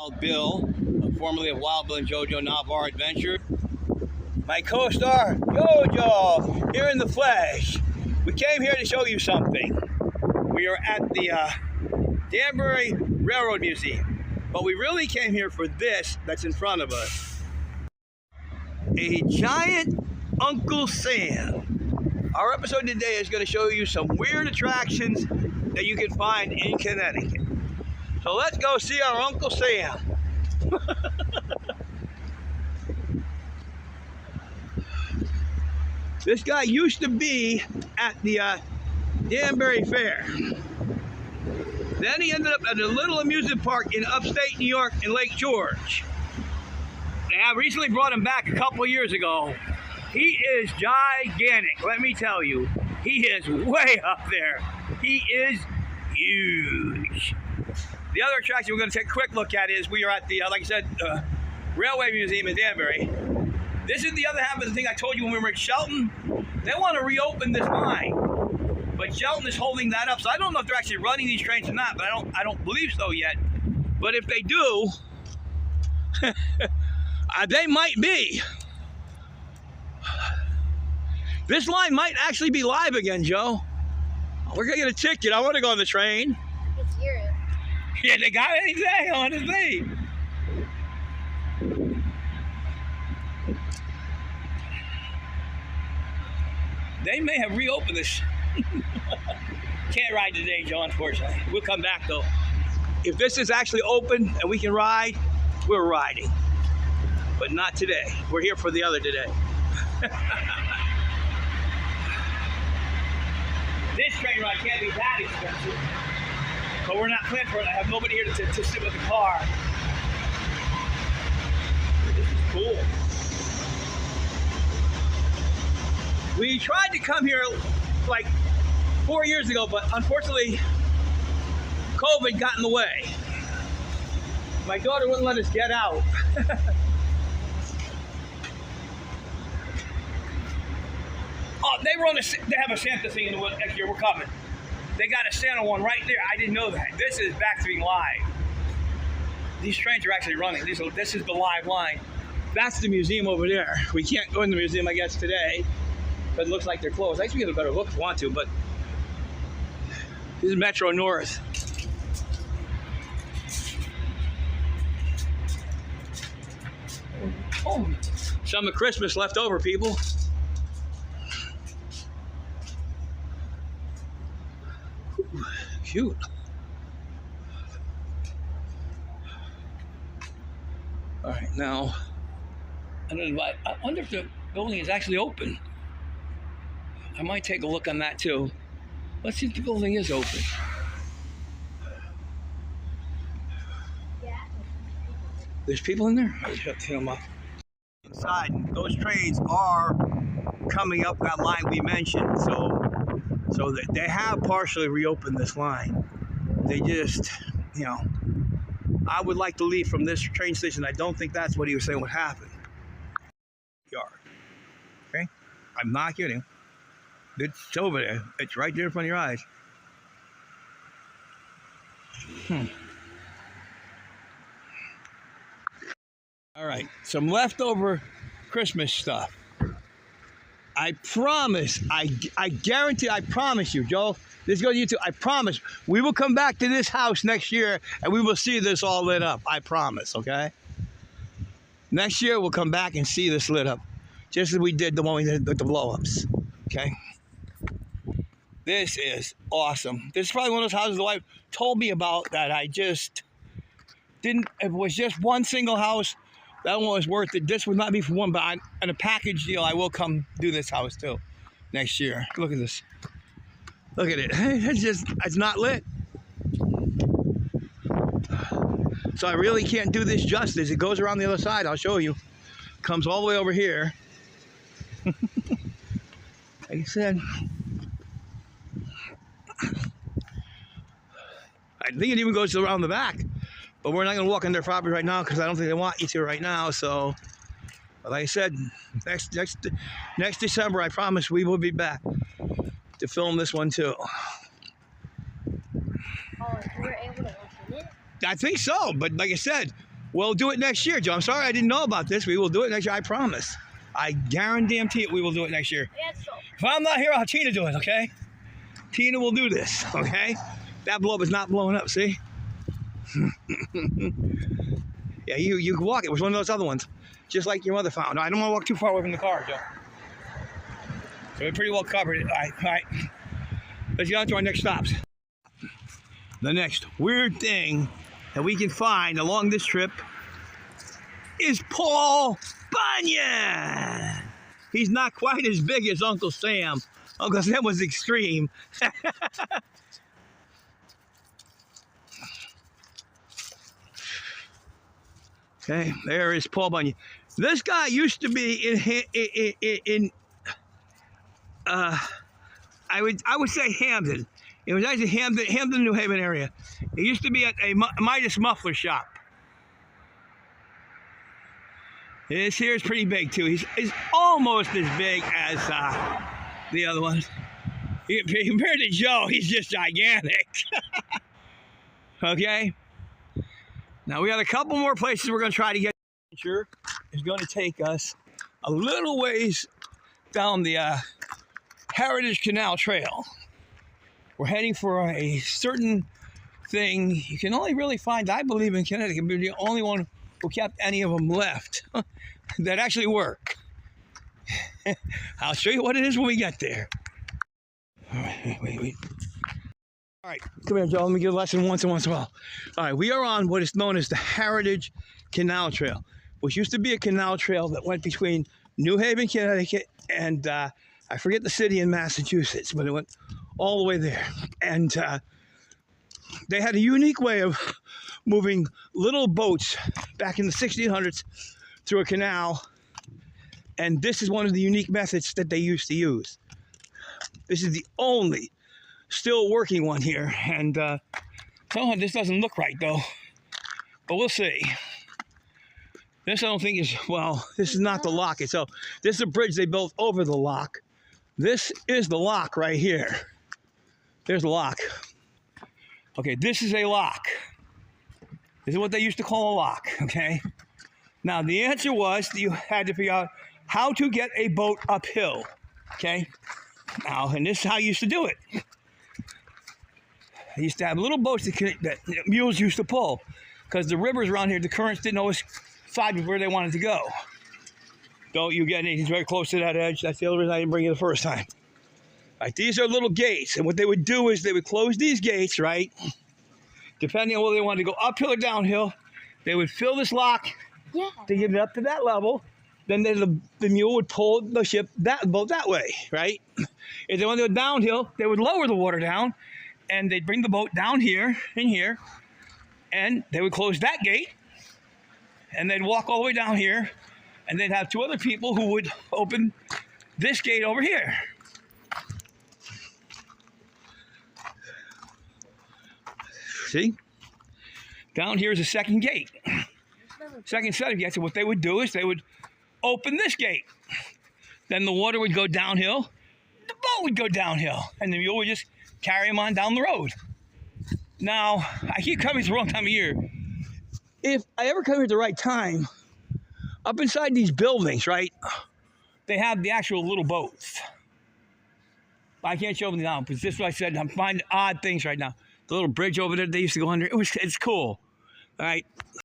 Wild Bill, formerly of Wild Bill and JoJo, now Bar Adventure. My co-star, JoJo, here in the flesh. We came here to show you something. We are at the Danbury Railroad Museum, but we really came here for this that's in front of us. A giant Uncle Sam. Our episode today is going to show you some weird attractions that you can find in Connecticut. So let's go see our Uncle Sam. This guy used to be at the Danbury Fair. Then he ended up at a little amusement park in upstate New York in Lake George. They have recently brought him back a couple years ago. He is gigantic, let me tell you. He is way up there. He is huge. The other attraction we're going to take a quick look at is we are at the, like I said, Railway Museum in Danbury. This is the other half of the thing I told you when we were at Shelton. They want to reopen this line, but Shelton is holding that up. So I don't know if they're actually running these trains or not, but I don't believe so yet. But if they do, they might be. This line might actually be live again, Joe. We're gonna get a ticket. I want to go on the train. Let's hear it. Yeah, they got anything on his name. They may have reopened this. Can't ride today, Joe, unfortunately. We'll come back though. If this is actually open and we can ride, we're riding. But not today. We're here for the other today. This train ride can't be that expensive. But we're not planning for it. I have nobody here to sit with the car. This is cool. We tried to come here like 4 years ago, but unfortunately, COVID got in the way. My daughter wouldn't let us get out. Oh, they have a Santa thing in the next year. We're coming. They got a Santa one right there. I didn't know that. This is back to being live. These trains are actually running. This is the live line. That's the museum over there. We can't go in the museum, I guess, today. But it looks like they're closed. I guess we get a better look if we want to, but this is Metro North. Oh, some of Christmas left over, people. Ooh, cute. All right, now, I wonder if the building is actually open. I might take a look on that too. Let's see if the building is open. There's people in there? I'll shut them up. Inside, those trains are coming up that line we mentioned. So they have partially reopened this line. They just, I would like to leave from this train station. I don't think that's what he was saying would happen. Yard. Okay? I'm not kidding. It's over there. It's right there in front of your eyes. All right, some leftover Christmas stuff. I promise, I guarantee, I promise you, Joe, this goes to you too. I promise, we will come back to this house next year and we will see this all lit up. I promise, okay? Next year, we'll come back and see this lit up, just as we did the one we did with the blow-ups, okay? This is awesome. This is probably one of those houses the wife told me about that I just didn't, if it was just one single house, that one was worth it. This would not be for one, but on a package deal, I will come do this house too next year. Look at this. Look at it. It's not lit. So I really can't do this justice. It goes around the other side. I'll show you. Comes all the way over here. Like I said, I think it even goes around the back. But we're not going to walk on their property right now because I don't think they want you to right now. So, like I said, next December, I promise we will be back to film this one too. Oh, you were able to watch it? I think so, but like I said, We'll do it next year, Joe. I'm sorry I didn't know about this. We will do it next year. I promise. I guarantee it. We will do it next year. If I'm not here, I'll have Tina do it. Okay? Tina will do this. Okay? That blow up is not blowing up. See? Yeah, you can walk it. It was one of those other ones, just like your mother found. I don't want to walk too far away from the car, Joe. So we're pretty well covered. All right. Let's get on to our next stops. The next weird thing that we can find along this trip is Paul Bunyan. He's not quite as big as Uncle Sam. Uncle Sam was extreme. Okay, there is Paul Bunyan. This guy used to be I would say Hamden. It was actually Hamden, New Haven area. It used to be at a Midas muffler shop. This here is pretty big too. He's almost as big as the other one. Compared to Joe, he's just gigantic. Okay. Now we got a couple more places we're going to try to get. Sure, is going to take us a little ways down the Heritage Canal Trail. We're heading for a certain thing you can only really find, I believe, in Connecticut. We're the only one who kept any of them left that actually work. I'll show you what it is when we get there. All right, wait. All right, come here, Joe. Let me give a lesson once in a while. All right, we are on what is known as the Heritage Canal Trail, which used to be a canal trail that went between New Haven, Connecticut, and I forget the city in Massachusetts, but it went all the way there. And they had a unique way of moving little boats back in the 1600s through a canal. And this is one of the unique methods that they used to use. This is the only still working one here. And somehow this doesn't look right, though. But we'll see. This I don't think is, well, this is not the lock itself. This is a bridge they built over the lock. This is the lock right here. There's the lock. Okay, this is a lock. This is what they used to call a lock, okay? Now, the answer was that you had to figure out how to get a boat uphill, okay? Now, and this is how you used to do it. They used to have little boats that mules used to pull, because the rivers around here, the currents didn't always side with where they wanted to go. Don't you get anything very close to that edge. That's the other reason I didn't bring you the first time. Right, these are little gates, and what they would do is they would close these gates, right? Depending on whether they wanted to go uphill or downhill, they would fill this lock to get it up to that level. Then the mule would pull the boat that way, right? If they wanted to go downhill, they would lower the water down, and they'd bring the boat down here and here, and they would close that gate, and they'd walk all the way down here, and they'd have two other people who would open this gate over here. See? Down here is a second gate. Second set of gates. And what they would do is they would open this gate. Then the water would go downhill. The boat would go downhill. And the mule would just carry them on down the road. Now, I keep coming at the wrong time of year. If I ever come here at the right time, up inside these buildings, right, they have the actual little boats. I can't show them now, because this is what I said. I'm finding odd things right now. The little bridge over there they used to go under. It's cool. All right.